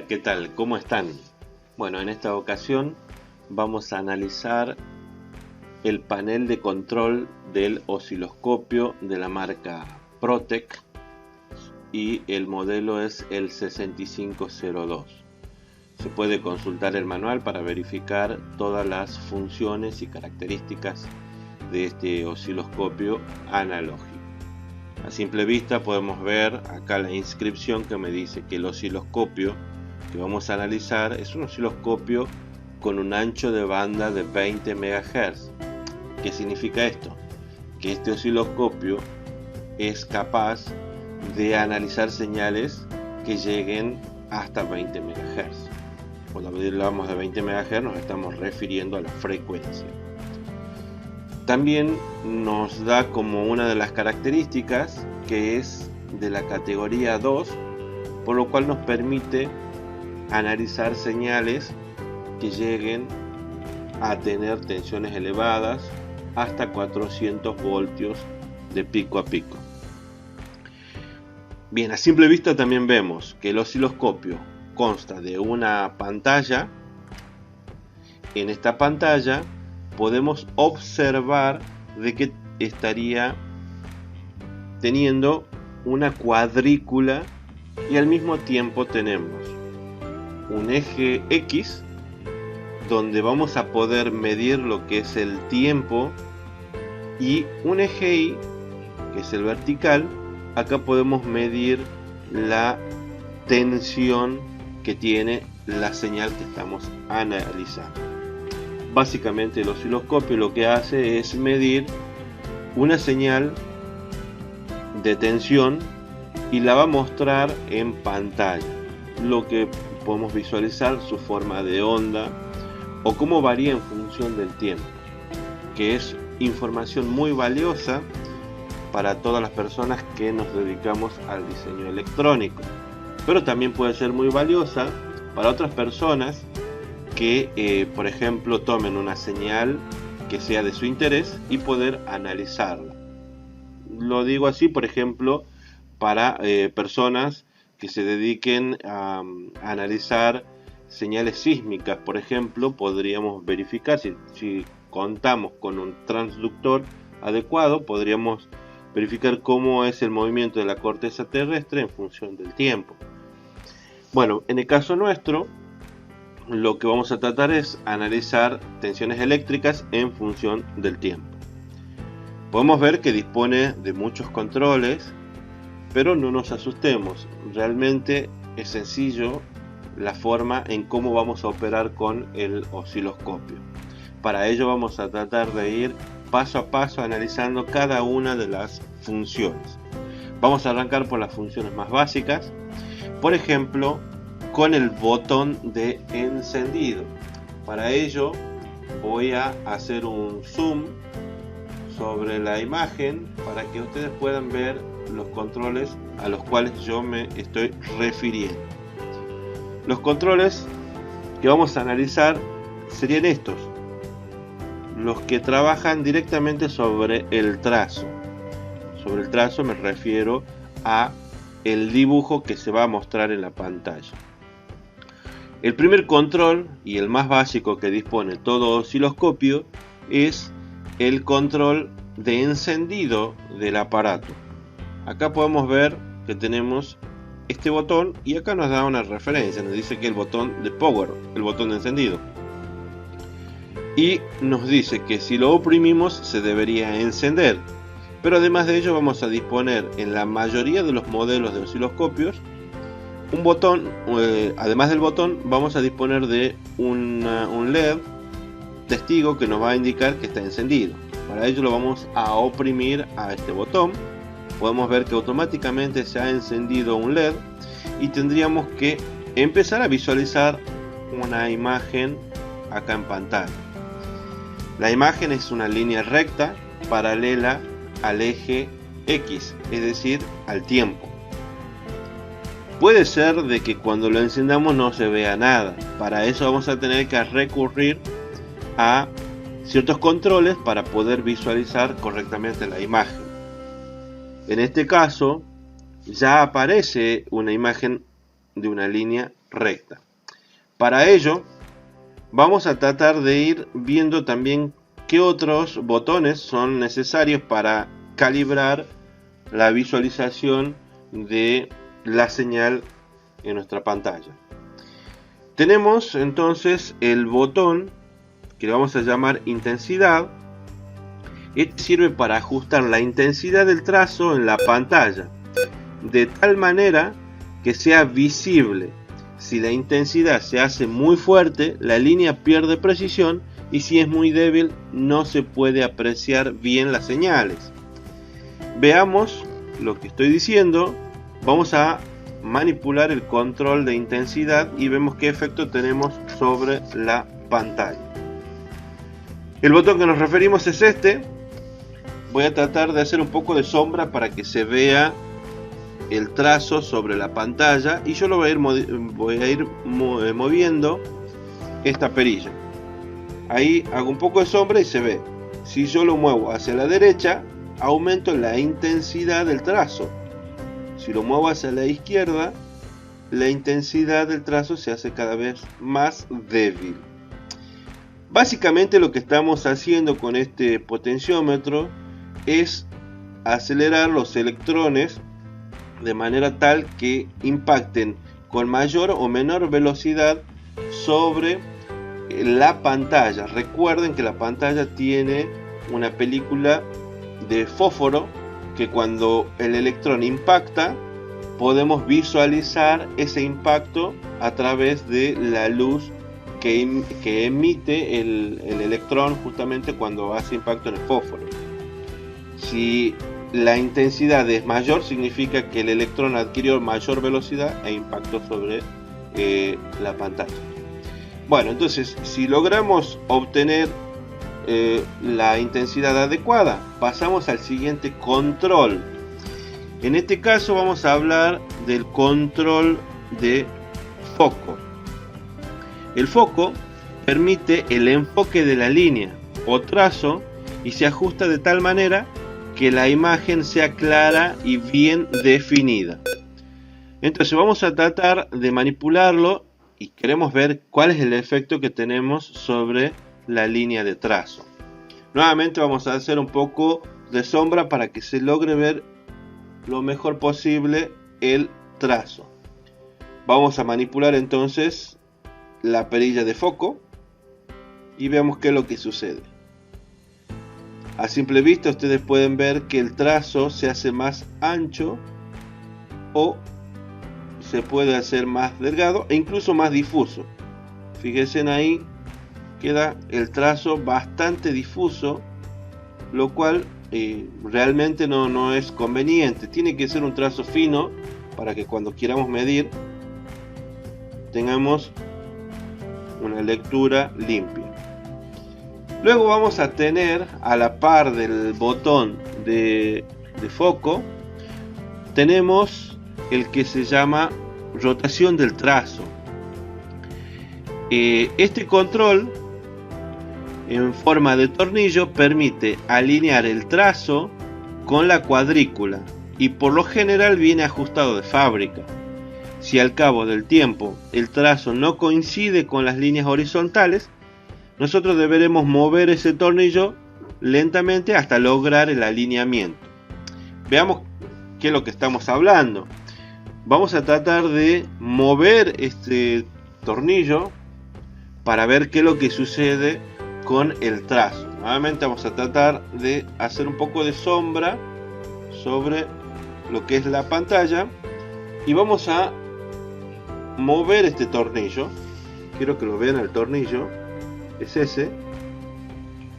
Hola, ¿qué tal? ¿Cómo están? Bueno, en esta ocasión vamos a analizar el panel de control del osciloscopio de la marca Protec y el modelo es el 6502. Se puede consultar el manual para verificar todas las funciones y características de este osciloscopio analógico. A simple vista podemos ver acá la inscripción que me dice que el osciloscopio que vamos a analizar es un osciloscopio con un ancho de banda de 20 MHz. ¿Qué significa esto? Que este osciloscopio es capaz de analizar señales que lleguen hasta 20 MHz. Cuando hablamos de 20 MHz nos estamos refiriendo a la frecuencia. También nos da como una de las características que es de la categoría 2, por lo cual nos permite analizar señales que lleguen a tener tensiones elevadas hasta 400 voltios de pico a pico. Bien, a simple vista también vemos que el osciloscopio consta de una pantalla. En esta pantalla podemos observar de que estaría teniendo una cuadrícula y al mismo tiempo tenemos un eje X donde vamos a poder medir lo que es el tiempo y un eje Y que es el vertical. Acá podemos medir la tensión que tiene la señal que estamos analizando. Básicamente el osciloscopio lo que hace es medir una señal de tensión y la va a mostrar en pantalla, lo que podemos visualizar su forma de onda o cómo varía en función del tiempo, que es información muy valiosa para todas las personas que nos dedicamos al diseño electrónico, pero también puede ser muy valiosa para otras personas que por ejemplo tomen una señal que sea de su interés y poder analizarla. Lo digo así, por ejemplo, para personas que se dediquen a analizar señales sísmicas. Por ejemplo, podríamos verificar si contamos con un transductor adecuado, podríamos verificar cómo es el movimiento de la corteza terrestre en función del tiempo. Bueno, en el caso nuestro, lo que vamos a tratar es analizar tensiones eléctricas en función del tiempo. Podemos ver que dispone de muchos controles, pero no nos asustemos, realmente es sencillo la forma en cómo vamos a operar con el osciloscopio. Para ello vamos a tratar de ir paso a paso analizando cada una de las funciones. Vamos a arrancar por las funciones más básicas, por ejemplo con el botón de encendido. Para ello voy a hacer un zoom sobre la imagen para que ustedes puedan ver los controles a los cuales yo me estoy refiriendo. Los controles que vamos a analizar serían estos, los que trabajan directamente sobre el trazo. Sobre el trazo me refiero a el dibujo que se va a mostrar en la pantalla. El primer control y el más básico que dispone todo osciloscopio es el control de encendido del aparato. Acá podemos ver que tenemos este botón y acá nos da una referencia, nos dice que el botón de power, el botón de encendido, y nos dice que si lo oprimimos se debería encender. Pero además de ello vamos a disponer en la mayoría de los modelos de osciloscopios un botón, además del botón vamos a disponer de un LED testigo que nos va a indicar que está encendido. Para ello lo vamos a oprimir a este botón. Podemos ver que automáticamente se ha encendido un LED y tendríamos que empezar a visualizar una imagen acá en pantalla. La imagen es una línea recta paralela al eje X, es decir, al tiempo. Puede ser de que cuando lo encendamos no se vea nada. Para eso vamos a tener que recurrir a ciertos controles para poder visualizar correctamente la imagen. En este caso ya aparece una imagen de una línea recta. Para ello vamos a tratar de ir viendo también qué otros botones son necesarios para calibrar la visualización de la señal en nuestra pantalla. Tenemos entonces el botón que le vamos a llamar intensidad. Este sirve para ajustar la intensidad del trazo en la pantalla de tal manera que sea visible. Si la intensidad se hace muy fuerte, la línea pierde precisión, y si es muy débil, no se puede apreciar bien las señales. Veamos lo que estoy diciendo. Vamos a manipular el control de intensidad y vemos qué efecto tenemos sobre la pantalla. El botón que nos referimos es este. Voy a tratar de hacer un poco de sombra para que se vea el trazo sobre la pantalla, y yo lo voy a ir moviendo esta perilla. Ahí hago un poco de sombra y se ve. Si yo lo muevo hacia la derecha, aumento la intensidad del trazo. Si lo muevo hacia la izquierda, la intensidad del trazo se hace cada vez más débil. Básicamente lo que estamos haciendo con este potenciómetro es acelerar los electrones de manera tal que impacten con mayor o menor velocidad sobre la pantalla. Recuerden que la pantalla tiene una película de fósforo que cuando el electrón impacta podemos visualizar ese impacto a través de la luz que emite el electrón justamente cuando hace impacto en el fósforo. Si la intensidad es mayor, significa que el electrón adquirió mayor velocidad e impactó sobre la pantalla. Bueno, entonces si logramos obtener la intensidad adecuada, pasamos al siguiente control. En este caso vamos a hablar del control de foco. El foco permite el enfoque de la línea o trazo y se ajusta de tal manera que la imagen sea clara y bien definida. Entonces vamos a tratar de manipularlo y queremos ver cuál es el efecto que tenemos sobre la línea de trazo. Nuevamente vamos a hacer un poco de sombra para que se logre ver lo mejor posible el trazo. Vamos a manipular entonces la perilla de foco y veamos qué es lo que sucede. A simple vista ustedes pueden ver que el trazo se hace más ancho o se puede hacer más delgado e incluso más difuso. Fíjense ahí, queda el trazo bastante difuso, lo cual realmente no es conveniente. Tiene que ser un trazo fino para que cuando queramos medir tengamos una lectura limpia. Luego vamos a tener, a la par del botón de foco, tenemos el que se llama rotación del trazo. Este control en forma de tornillo permite alinear el trazo con la cuadrícula y por lo general viene ajustado de fábrica. Si al cabo del tiempo el trazo no coincide con las líneas horizontales, nosotros deberemos mover ese tornillo lentamente hasta lograr el alineamiento. Veamos qué es lo que estamos hablando. Vamos a tratar de mover este tornillo para ver qué es lo que sucede con el trazo. Nuevamente vamos a tratar de hacer un poco de sombra sobre lo que es la pantalla y vamos a mover este tornillo. Quiero que lo vean, el tornillo es ese.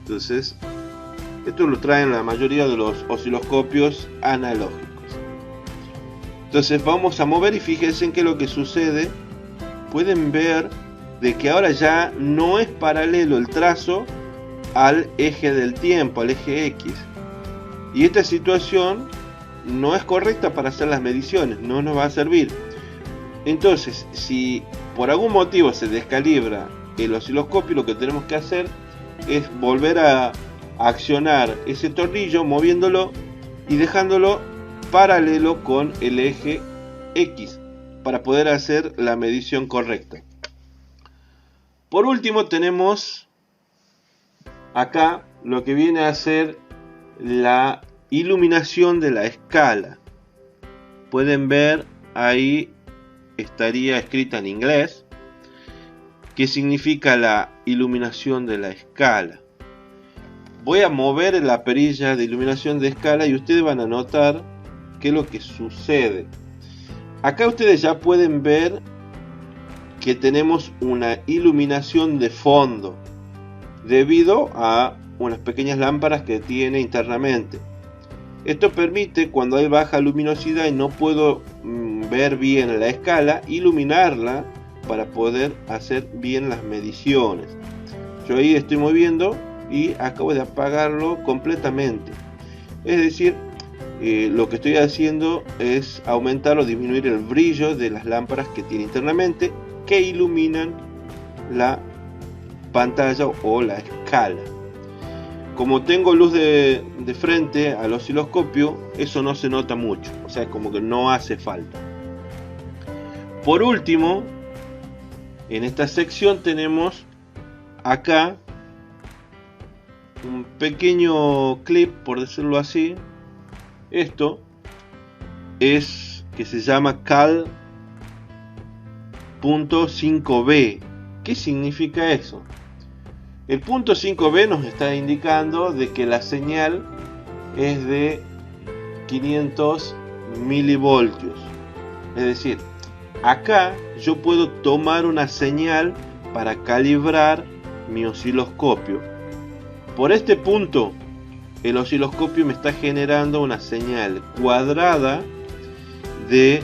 Entonces esto lo traen la mayoría de los osciloscopios analógicos. Entonces vamos a mover y fíjense en qué es lo que sucede. Pueden ver de que ahora ya no es paralelo el trazo al eje del tiempo, al eje X. Y esta situación no es correcta para hacer las mediciones, no nos va a servir. Entonces, si por algún motivo se descalibra el osciloscopio, lo que tenemos que hacer es volver a accionar ese tornillo, moviéndolo y dejándolo paralelo con el eje X. para poder hacer la medición correcta. Por último tenemos acá lo que viene a ser la iluminación de la escala. Pueden ver ahí estaría escrita en inglés qué significa la iluminación de la escala. Voy a mover la perilla de iluminación de escala y ustedes van a notar qué es lo que sucede. Acá ustedes ya pueden ver que tenemos una iluminación de fondo debido a unas pequeñas lámparas que tiene internamente. Esto permite, cuando hay baja luminosidad y no puedo ver bien la escala, iluminarla para poder hacer bien las mediciones. Yo ahí estoy moviendo y acabo de apagarlo completamente. Es decir, lo que estoy haciendo es aumentar o disminuir el brillo de las lámparas que tiene internamente, que iluminan la pantalla o la escala. Como tengo luz de frente al osciloscopio, eso no se nota mucho, o sea, como que no hace falta. Por último, en esta sección tenemos acá un pequeño clip, por decirlo así. Esto es que se llama cal.5b. ¿Qué significa eso? El punto 5b nos está indicando de que la señal es de 500 milivoltios. Es decir, acá yo puedo tomar una señal para calibrar mi osciloscopio. Por este punto, el osciloscopio me está generando una señal cuadrada de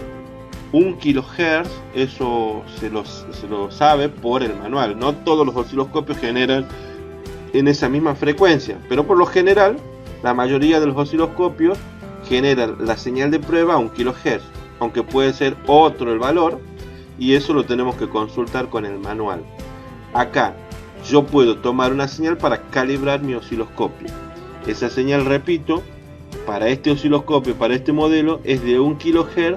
1 kHz. Eso se lo sabe por el manual. No todos los osciloscopios generan en esa misma frecuencia, pero por lo general la mayoría de los osciloscopios generan la señal de prueba a 1 kHz, aunque puede ser otro el valor, y eso lo tenemos que consultar con el manual. Acá yo puedo tomar una señal para calibrar mi osciloscopio. Esa señal, repito, para este osciloscopio, para este modelo, es de 1 kHz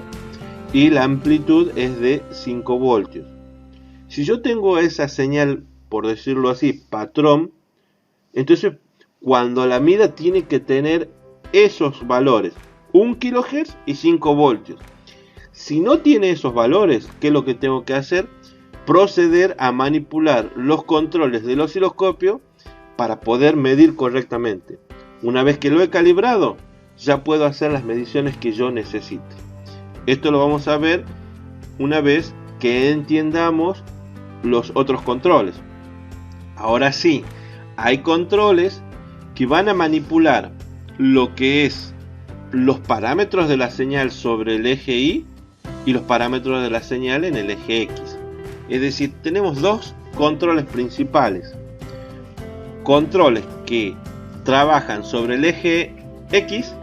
y la amplitud es de 5 voltios. Si yo tengo esa señal, por decirlo así, patrón, entonces cuando la mida tiene que tener esos valores, 1 kHz y 5 voltios. Si no tiene esos valores, ¿qué es lo que tengo que hacer? Proceder a manipular los controles del osciloscopio para poder medir correctamente. Una vez que lo he calibrado, ya puedo hacer las mediciones que yo necesite. Esto lo vamos a ver una vez que entiendamos los otros controles. Ahora sí, hay controles que van a manipular lo que es los parámetros de la señal sobre el eje Y y los parámetros de la señal en el eje X. Es decir, tenemos dos controles principales. Controles que trabajan sobre el eje X,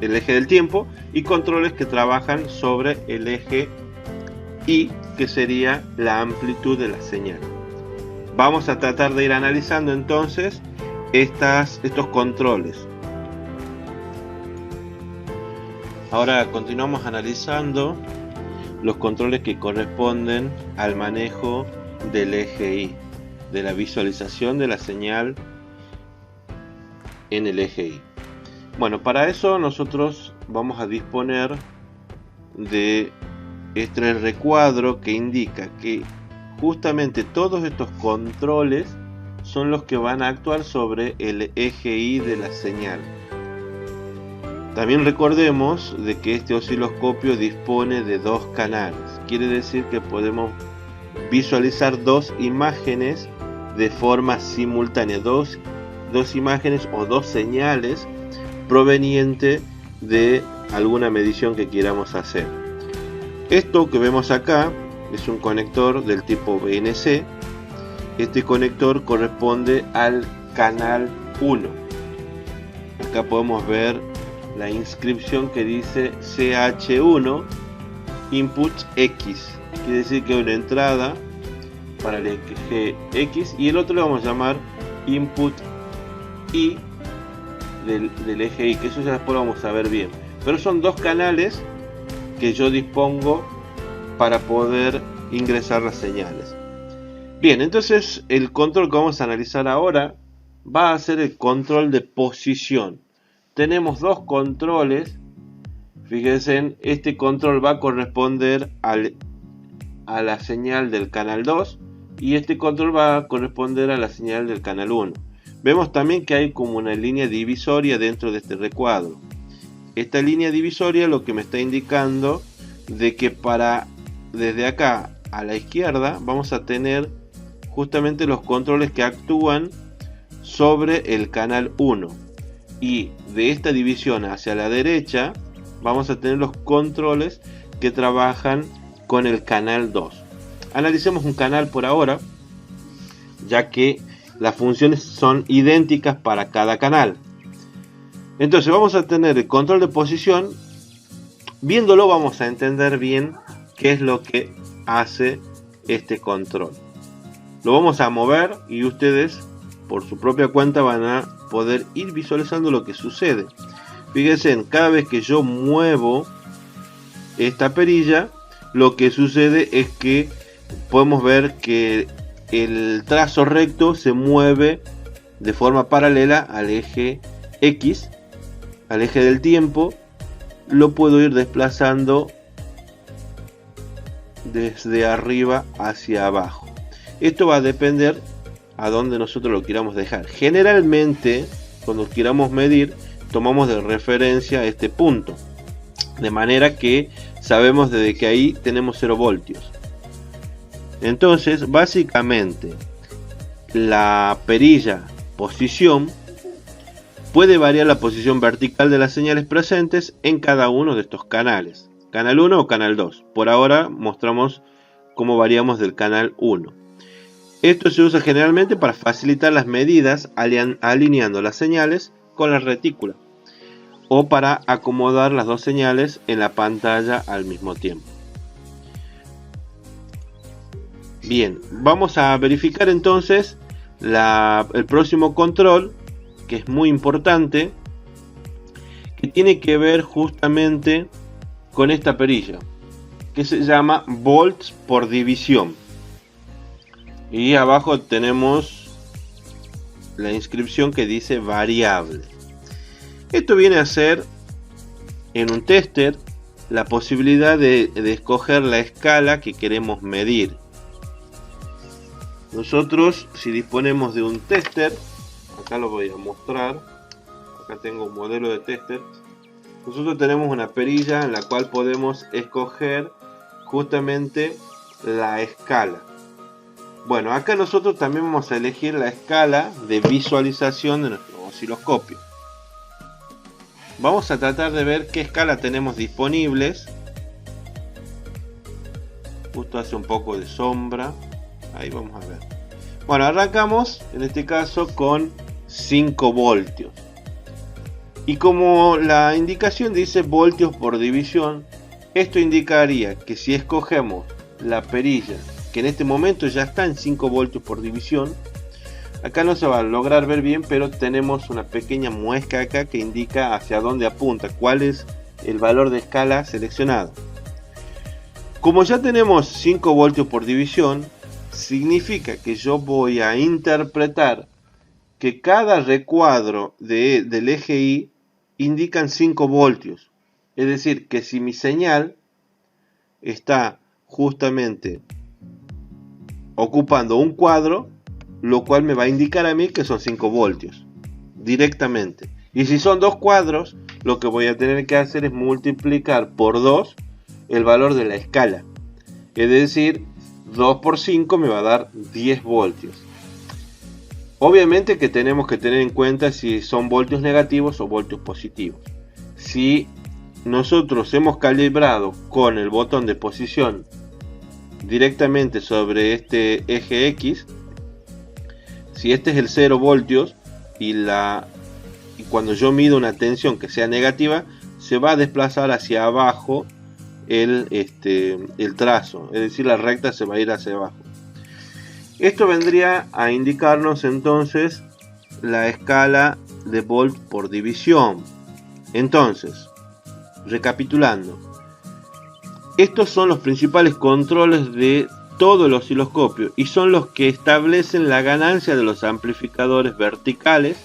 el eje del tiempo, y controles que trabajan sobre el eje Y, que sería la amplitud de la señal. Vamos a tratar de ir analizando entonces estos controles. Ahora continuamos analizando los controles que corresponden al manejo del eje Y, de la visualización de la señal en el eje Y. Bueno, para eso nosotros vamos a disponer de este recuadro que indica que justamente todos estos controles son los que van a actuar sobre el eje Y de la señal. También recordemos de que este osciloscopio dispone de dos canales. Quiere decir que podemos visualizar dos imágenes de forma simultánea, dos imágenes o dos señales proveniente de alguna medición que queramos hacer. Esto que vemos acá es un conector del tipo BNC. Este conector corresponde al canal 1. Acá podemos ver la inscripción que dice CH1 Input X. Quiere decir que hay una entrada para el eje X y el otro le vamos a llamar Input Y del eje Y, que eso ya después lo vamos a ver bien. Pero son dos canales que yo dispongo para poder ingresar las señales. Bien, entonces el control que vamos a analizar ahora va a ser el control de posición. Tenemos dos controles. Fíjense, este control va a corresponder a la señal del canal 2 y este control va a corresponder a la señal del canal 1. Vemos también que hay como una línea divisoria dentro de este recuadro. Esta línea divisoria lo que me está indicando de que desde acá a la izquierda vamos a tener justamente los controles que actúan sobre el canal 1, y de esta división hacia la derecha vamos a tener los controles que trabajan con el canal 2. Analicemos un canal por ahora, ya que las funciones son idénticas para cada canal. Entonces vamos a tener el control de posición. Viéndolo vamos a entender bien qué es lo que hace este control. Lo vamos a mover y ustedes por su propia cuenta van a poder ir visualizando lo que sucede. Fíjense, cada vez que yo muevo esta perilla, lo que sucede es que podemos ver que el trazo recto se mueve de forma paralela al eje X, al eje del tiempo. Lo puedo ir desplazando desde arriba hacia abajo. Esto va a depender a dónde nosotros lo queramos dejar. Generalmente, cuando queramos medir, tomamos de referencia este punto, de manera que sabemos desde que ahí tenemos 0 voltios. Entonces, básicamente, la perilla posición puede variar la posición vertical de las señales presentes en cada uno de estos canales, canal 1 o canal 2. Por ahora mostramos cómo variamos del canal 1. Esto se usa generalmente para facilitar las medidas alineando las señales con la retícula, o para acomodar las dos señales en la pantalla al mismo tiempo. Bien, vamos a verificar entonces el próximo control, que es muy importante, que tiene que ver justamente con esta perilla, que se llama volts por división. Y abajo tenemos la inscripción que dice variable. Esto viene a ser en un tester la posibilidad de escoger la escala que queremos medir. Nosotros, si disponemos de un tester, acá lo voy a mostrar, acá tengo un modelo de tester. Nosotros tenemos una perilla en la cual podemos escoger justamente la escala. Bueno, acá nosotros también vamos a elegir la escala de visualización de nuestro osciloscopio. Vamos a tratar de ver qué escala tenemos disponibles. Justo hace un poco de sombra. Ahí vamos a ver. Bueno, arrancamos en este caso con 5 voltios. Y como la indicación dice voltios por división, esto indicaría que si escogemos la perilla, que en este momento ya está en 5 voltios por división, acá no se va a lograr ver bien, pero tenemos una pequeña muesca acá que indica hacia dónde apunta, cuál es el valor de escala seleccionado. Como ya tenemos 5 voltios por división, significa que yo voy a interpretar que cada recuadro del eje Y indican 5 voltios. Es decir, que si mi señal está justamente ocupando un cuadro, lo cual me va a indicar a mí que son 5 voltios directamente. Y si son 2 cuadros, lo que voy a tener que hacer es multiplicar por 2 el valor de la escala. Es decir, 2 por 5 me va a dar 10 voltios. Obviamente que tenemos que tener en cuenta si son voltios negativos o voltios positivos. Si nosotros hemos calibrado con el botón de posición directamente sobre este eje X, si este es el 0 voltios y cuando yo mido una tensión que sea negativa, se va a desplazar hacia abajo el trazo, es decir, la recta se va a ir hacia abajo. Esto vendría a indicarnos entonces la escala de volt por división. Entonces, recapitulando, Estos son los principales controles de todo el osciloscopio y son los que establecen la ganancia de los amplificadores verticales,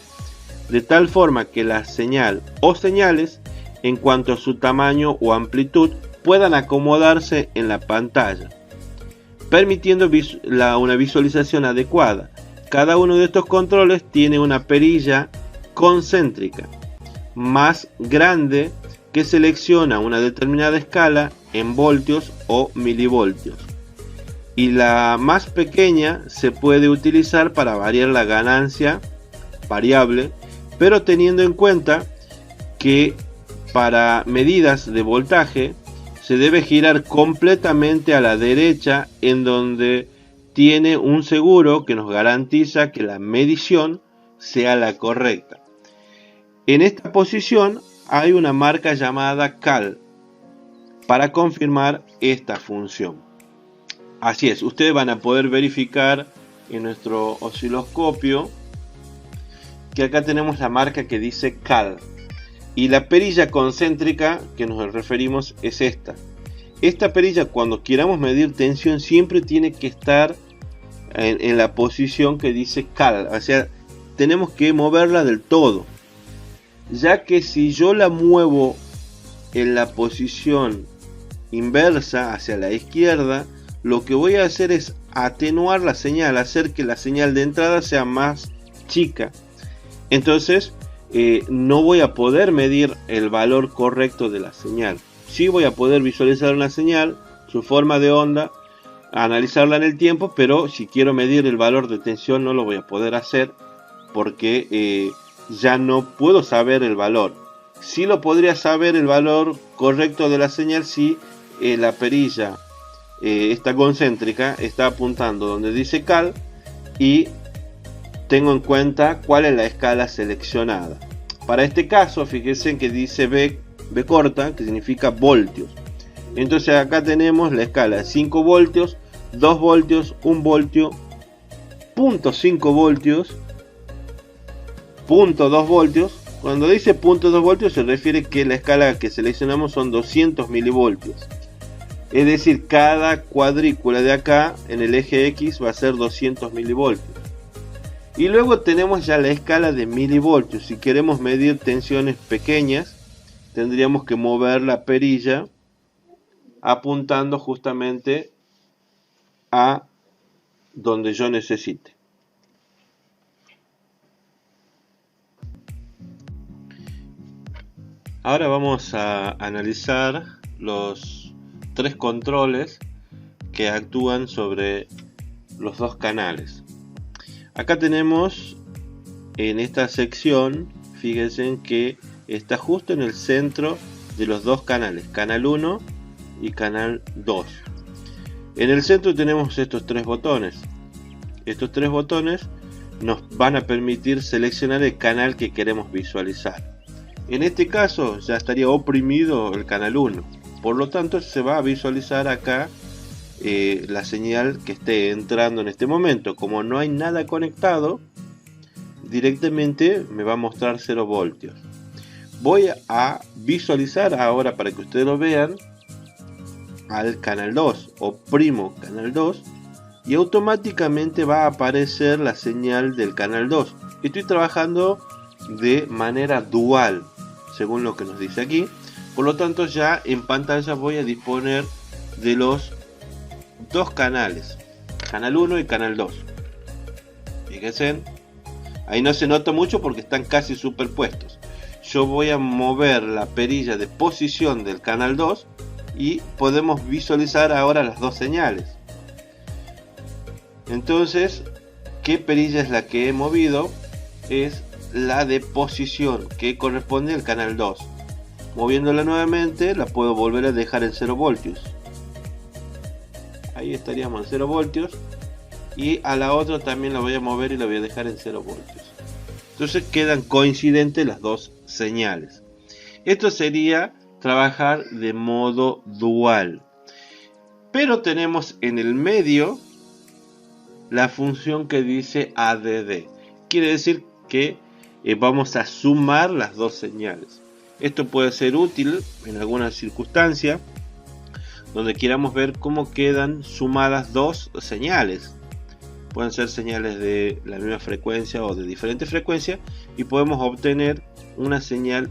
de tal forma que la señal o señales, en cuanto a su tamaño o amplitud, puedan acomodarse en la pantalla, permitiendo una visualización adecuada. Cada uno de estos controles tiene una perilla concéntrica más grande que selecciona una determinada escala en voltios o milivoltios, y la más pequeña se puede utilizar para variar la ganancia variable, pero teniendo en cuenta que para medidas de voltaje se debe girar completamente a la derecha, en donde tiene un seguro que nos garantiza que la medición sea la correcta. En esta posición hay una marca llamada cal para confirmar esta función. Así es, ustedes van a poder verificar en nuestro osciloscopio que acá tenemos la marca que dice cal, y la perilla concéntrica que nos referimos es esta. Esta perilla, cuando queramos medir tensión, siempre tiene que estar en la posición que dice cal, o sea, tenemos que moverla del todo, ya que si yo la muevo en la posición inversa hacia la izquierda, lo que voy a hacer es atenuar la señal, hacer que la señal de entrada sea más chica. Entonces no voy a poder medir el valor correcto de la señal. Sí voy a poder visualizar una señal, su forma de onda, analizarla en el tiempo, pero si quiero medir el valor de tensión no lo voy a poder hacer, porque ya no puedo saber el valor. Sí lo podría saber el valor correcto de la señal si la perilla esta concéntrica está apuntando donde dice cal y tengo en cuenta cuál es la escala seleccionada. Para este caso, fíjense que dice B corta, que significa voltios. Entonces acá tenemos la escala de 5 voltios, 2 voltios, 1 voltio, 0.5 voltios, 0.2 voltios. Cuando dice 0.2 voltios se refiere que la escala que seleccionamos son 200 milivoltios. Es decir, cada cuadrícula de acá en el eje X va a ser 200 milivoltios. Y luego tenemos ya la escala de milivoltios. Si queremos medir tensiones pequeñas, tendríamos que mover la perilla apuntando justamente a donde yo necesite. Ahora vamos a analizar los 3 controles que actúan sobre los dos canales. Acá tenemos en esta sección, fíjense que está justo en el centro de los dos canales, canal 1 y canal 2. En el centro tenemos estos 3 botones. Estos 3 botones nos van a permitir seleccionar el canal que queremos visualizar. En este caso ya estaría oprimido el canal 1, por lo tanto se va a visualizar acá la señal que esté entrando en este momento. Como no hay nada conectado, directamente me va a mostrar 0 voltios. Voy a visualizar ahora, para que ustedes lo vean, al canal 2, oprimo canal 2 y automáticamente va a aparecer la señal del canal 2. Estoy trabajando de manera dual, según lo que nos dice aquí. Por lo tanto, ya en pantalla voy a disponer de los dos canales, canal 1 y canal 2. Fíjense, ahí no se nota mucho porque están casi superpuestos. Yo voy a mover la perilla de posición del canal 2 y podemos visualizar ahora las dos señales. Entonces, ¿qué perilla es la que he movido? Es la de posición, que corresponde al canal 2. Moviéndola nuevamente la puedo volver a dejar en 0 voltios. Ahí estaríamos en 0 voltios. Y a la otra también la voy a mover y la voy a dejar en 0 voltios. Entonces quedan coincidentes las dos señales. Esto sería trabajar de modo dual. Pero tenemos en el medio la función que dice ADD. Quiere decir que vamos a sumar las dos señales. Esto puede ser útil en alguna circunstancia donde queramos ver cómo quedan sumadas dos señales. Pueden ser señales de la misma frecuencia o de diferente frecuencia, y podemos obtener una señal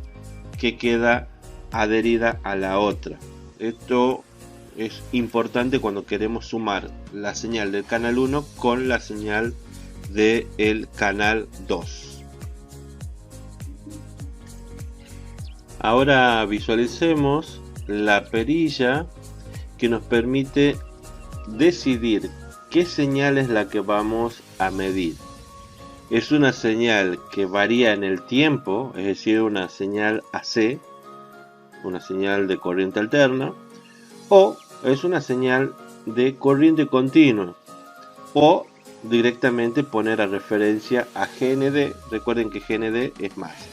que queda adherida a la otra. Esto es importante cuando queremos sumar la señal del canal 1 con la señal del canal 2. Ahora visualicemos la perilla que nos permite decidir qué señal es la que vamos a medir. Es una señal que varía en el tiempo, es decir, una señal AC, una señal de corriente alterna, o es una señal de corriente continua, o directamente poner a referencia a GND. Recuerden que GND es masa.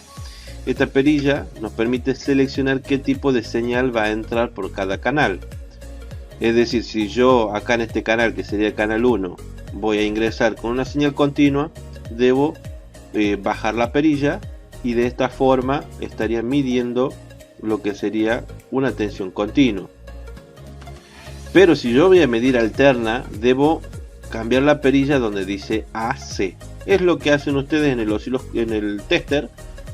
Esta perilla nos permite seleccionar qué tipo de señal va a entrar por cada canal. Es decir, si yo acá en este canal, que sería el canal 1, voy a ingresar con una señal continua, debo bajar la perilla, y de esta forma estaría midiendo lo que sería una tensión continua. Pero si yo voy a medir alterna, debo cambiar la perilla donde dice AC. Es lo que hacen ustedes en el tester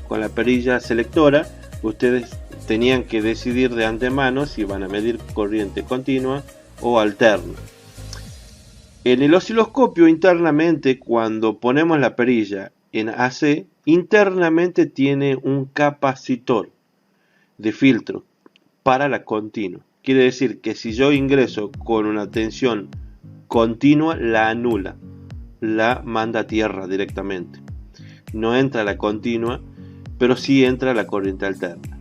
con la perilla selectora. Ustedes tenían que decidir de antemano si van a medir corriente continua o alterna. En el osciloscopio internamente, cuando ponemos la perilla en AC, internamente tiene un capacitor de filtro para la continua. Quiere decir que si yo ingreso con una tensión continua, la anula, la manda a tierra directamente. No entra la continua, pero sí entra la corriente alterna.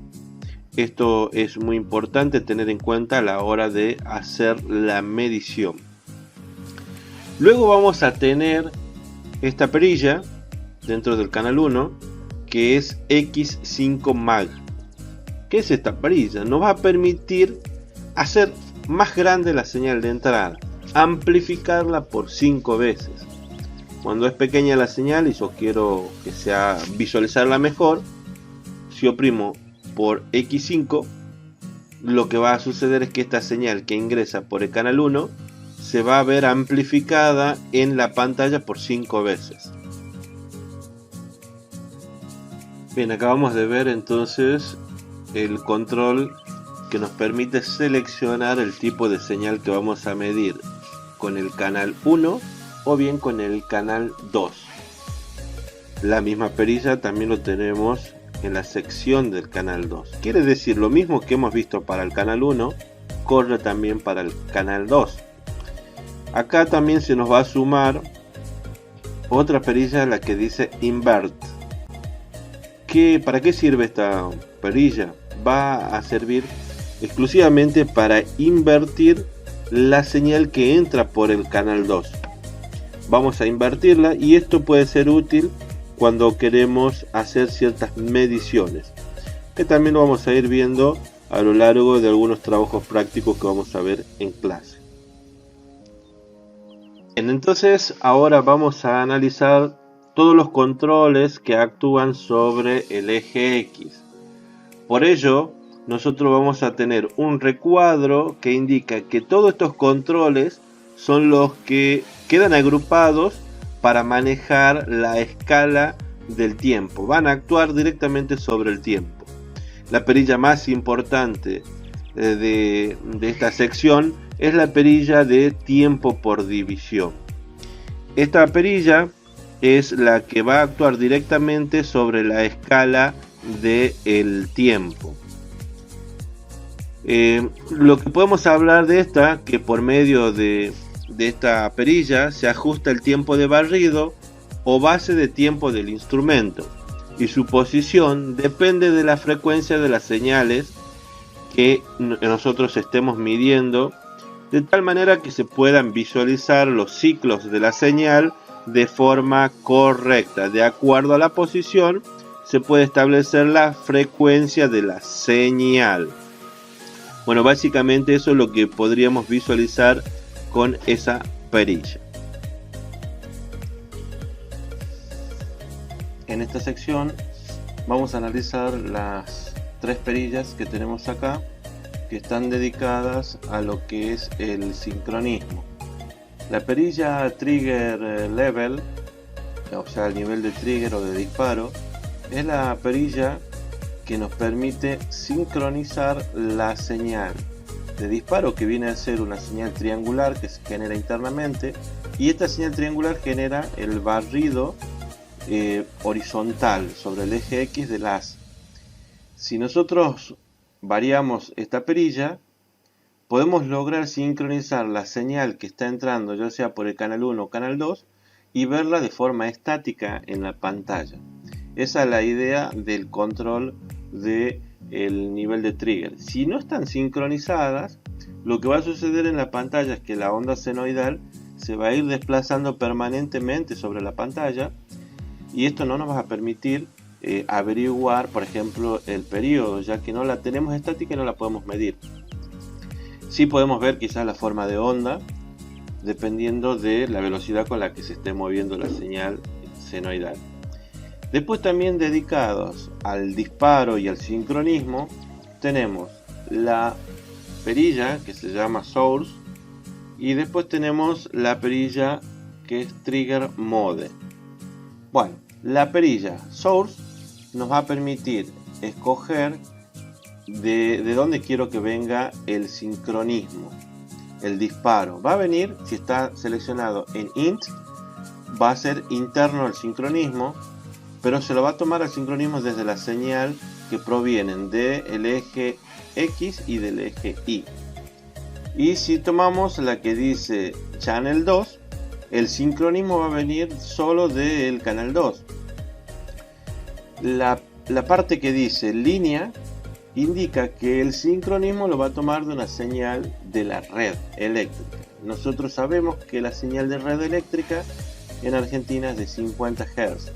Esto es muy importante tener en cuenta a la hora de hacer la medición. Luego vamos a tener esta perilla dentro del canal 1, que es X5 Mag. ¿Qué es esta perilla? Nos va a permitir hacer más grande la señal de entrada, amplificarla por 5 veces. Cuando es pequeña la señal y yo quiero que sea visualizarla mejor, si oprimo por X5, lo que va a suceder es que esta señal que ingresa por el canal 1 se va a ver amplificada en la pantalla por 5 veces. Bien, acabamos de ver entonces el control que nos permite seleccionar el tipo de señal que vamos a medir con el canal 1 o bien con el canal 2. La misma perilla también lo tenemos en la sección del canal 2. Quiere decir, lo mismo que hemos visto para el canal 1 corre también para el canal 2. Acá también se nos va a sumar otra perilla, la que dice Invert. ¿Para qué sirve esta perilla? Va a servir exclusivamente para invertir la señal que entra por el canal 2. Vamos a invertirla, y esto puede ser útil cuando queremos hacer ciertas mediciones, que también lo vamos a ir viendo a lo largo de algunos trabajos prácticos que vamos a ver en clase. Entonces ahora vamos a analizar todos los controles que actúan sobre el eje X. Por ello, nosotros vamos a tener un recuadro que indica que todos estos controles son los que quedan agrupados para manejar la escala del tiempo. Van a actuar directamente sobre el tiempo. La perilla más importante de esta sección es la perilla de tiempo por división. Esta perilla es la que va a actuar directamente sobre la escala del tiempo. Lo que podemos hablar de esta, que por medio de esta perilla se ajusta el tiempo de barrido o base de tiempo del instrumento, y su posición depende de la frecuencia de las señales que nosotros estemos midiendo, de tal manera que se puedan visualizar los ciclos de la señal de forma correcta. De acuerdo a la posición se puede establecer la frecuencia de la señal. Bueno, básicamente eso es lo que podríamos visualizar con esa perilla. En esta sección vamos a analizar las tres perillas que tenemos acá, que están dedicadas a lo que es el sincronismo. La perilla Trigger Level, o sea el nivel de trigger o de disparo, es la perilla que nos permite sincronizar la señal de disparo, que viene a ser una señal triangular que se genera internamente, y esta señal triangular genera el barrido horizontal sobre el eje X del haz. Si nosotros variamos esta perilla, podemos lograr sincronizar la señal que está entrando, ya sea por el canal 1 o canal 2, y verla de forma estática en la pantalla. Esa es la idea del control del nivel de trigger. Si no están sincronizadas, lo que va a suceder en la pantalla es que la onda senoidal se va a ir desplazando permanentemente sobre la pantalla, y esto no nos va a permitir averiguar, por ejemplo, el periodo, ya que no la tenemos estática y no la podemos medir. Sí podemos ver quizás la forma de onda, dependiendo de la velocidad con la que se esté moviendo la señal senoidal. Después, también dedicados al disparo y al sincronismo, tenemos la perilla que se llama Source, y después tenemos la perilla que es Trigger Mode. Bueno, la perilla Source nos va a permitir escoger de dónde quiero que venga el sincronismo, el disparo. Va a venir, si está seleccionado en int, va a ser interno el sincronismo, pero se lo va a tomar al sincronismo desde la señal que provienen del eje X y del eje Y. Y si tomamos la que dice Channel 2, el sincronismo va a venir solo del canal 2. La parte que dice línea indica que el sincronismo lo va a tomar de una señal de la red eléctrica. Nosotros sabemos que la señal de red eléctrica en Argentina es de 50 Hz.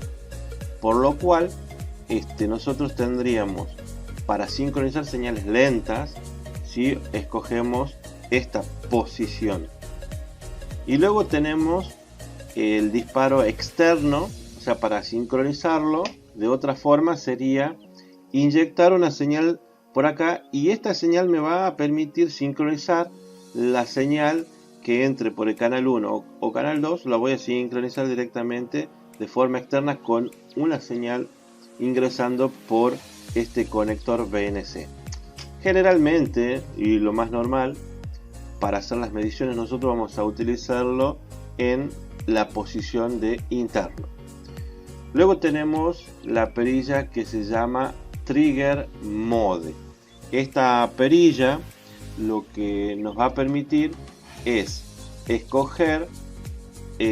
Por lo cual, nosotros tendríamos, para sincronizar señales lentas, si escogemos esta posición. Y luego tenemos el disparo externo, o sea, para sincronizarlo de otra forma sería inyectar una señal por acá, y esta señal me va a permitir sincronizar la señal que entre por el canal 1 o canal 2. La voy a sincronizar directamente de forma externa con una señal ingresando por este conector BNC. Generalmente, y lo más normal, para hacer las mediciones nosotros vamos a utilizarlo en la posición de interno. Luego tenemos la perilla que se llama Trigger Mode. Esta perilla lo que nos va a permitir es escoger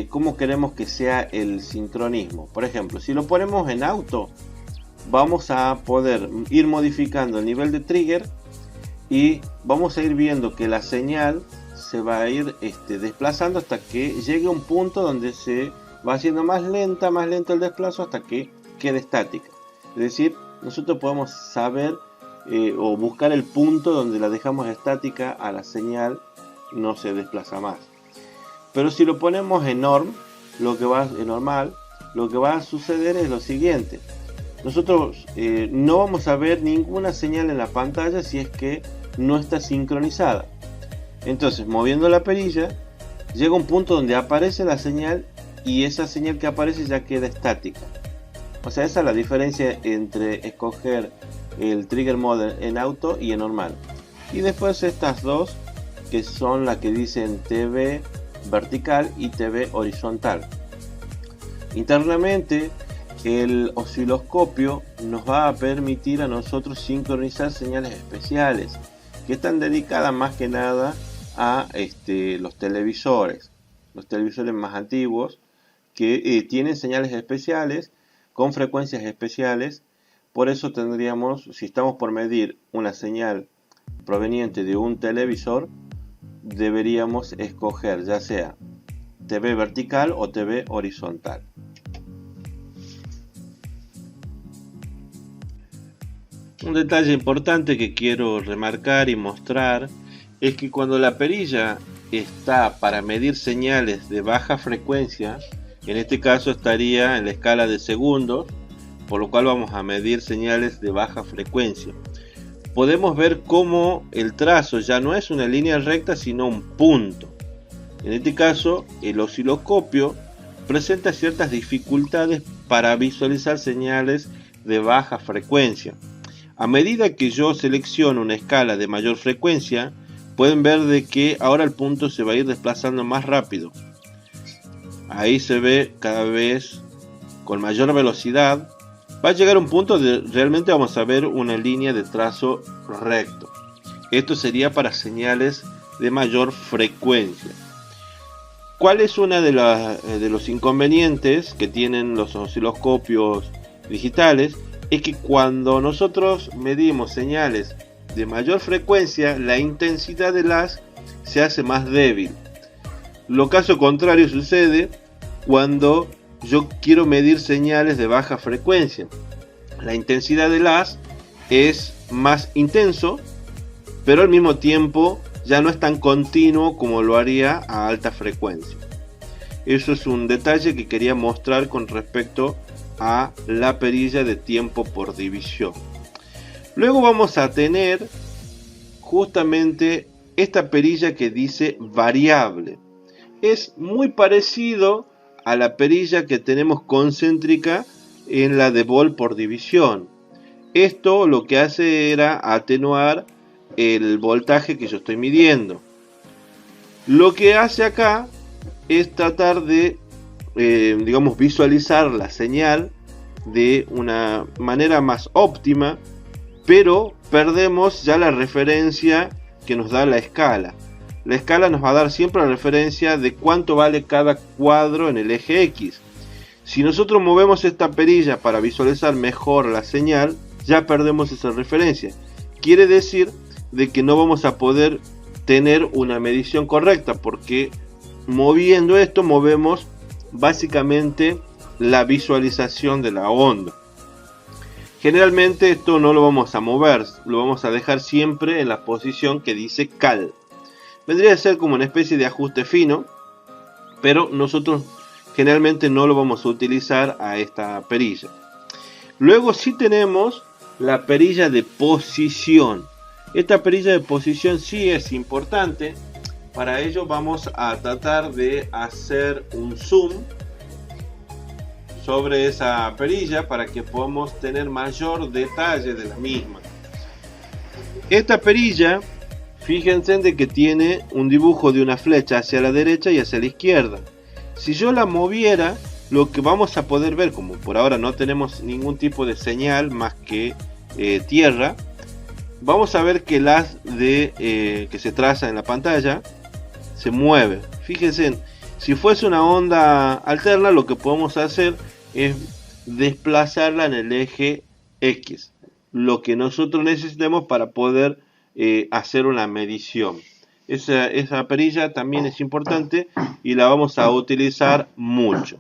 cómo queremos que sea el sincronismo. Por ejemplo, si lo ponemos en auto, vamos a poder ir modificando el nivel de trigger, y vamos a ir viendo que la señal se va a ir desplazando hasta que llegue a un punto donde se va haciendo más lento el desplazo hasta que quede estática. Es decir, nosotros podemos saber o buscar el punto donde la dejamos estática a la señal, no se desplaza más. Pero si lo ponemos en normal, lo que va a suceder es lo siguiente: nosotros no vamos a ver ninguna señal en la pantalla si es que no está sincronizada. Entonces, moviendo la perilla, llega un punto donde aparece la señal, y esa señal que aparece ya queda estática. O sea, esa es la diferencia entre escoger el Trigger Mode en auto y en normal. Y después estas dos, que son las que dicen TV vertical y TV horizontal. Internamente, el osciloscopio nos va a permitir a nosotros sincronizar señales especiales que están dedicadas más que nada a los televisores más antiguos, que tienen señales especiales con frecuencias especiales. Por eso tendríamos, si estamos por medir una señal proveniente de un televisor, deberíamos escoger ya sea TV vertical o TV horizontal. Un detalle importante que quiero remarcar y mostrar es que cuando la perilla está para medir señales de baja frecuencia, en este caso estaría en la escala de segundos, por lo cual vamos a medir señales de baja frecuencia. podemos ver cómo el trazo ya no es una línea recta, sino un punto. En este caso, el osciloscopio presenta ciertas dificultades para visualizar señales de baja frecuencia. A medida que yo selecciono una escala de mayor frecuencia, pueden ver de que ahora el punto se va a ir desplazando más rápido. Ahí se ve cada vez con mayor velocidad. Va a llegar a un punto donde realmente vamos a ver una línea de trazo recto. Esto sería para señales de mayor frecuencia. ¿Cuál es una de los inconvenientes que tienen los osciloscopios digitales? Es que cuando nosotros medimos señales de mayor frecuencia, la intensidad del haz se hace más débil. Lo caso contrario sucede cuando yo quiero medir señales de baja frecuencia. La intensidad del haz es más intenso, pero al mismo tiempo ya no es tan continuo como lo haría a alta frecuencia. Eso es un detalle que quería mostrar con respecto a la perilla de tiempo por división. Luego vamos a tener justamente esta perilla que dice variable. Es muy parecido a la perilla que tenemos concéntrica en la de Ball por división. Esto lo que hace era atenuar el voltaje que yo estoy midiendo. Lo que hace acá es tratar de digamos, visualizar la señal de una manera más óptima, pero perdemos ya la referencia que nos da la escala. La escala nos va a dar siempre la referencia de cuánto vale cada cuadro en el eje X. Si nosotros movemos esta perilla para visualizar mejor la señal, ya perdemos esa referencia. Quiere decir de que no vamos a poder tener una medición correcta, porque moviendo esto movemos básicamente la visualización de la onda. Generalmente esto no lo vamos a mover, lo vamos a dejar siempre en la posición que dice cal. Vendría a ser como una especie de ajuste fino, pero nosotros generalmente no lo vamos a utilizar a esta perilla. Luego sí tenemos la perilla de posición. Esta perilla de posición sí es importante. Para ello vamos a tratar de hacer un zoom sobre esa perilla para que podamos tener mayor detalle de la misma. Esta perilla, fíjense de que tiene un dibujo de una flecha hacia la derecha y hacia la izquierda. Si yo la moviera, lo que vamos a poder ver, como por ahora no tenemos ningún tipo de señal más que tierra, vamos a ver que el haz que se traza en la pantalla se mueve. Fíjense, si fuese una onda alterna, lo que podemos hacer es desplazarla en el eje X, lo que nosotros necesitemos para poder hacer una medición. Esa perilla también es importante y la vamos a utilizar mucho.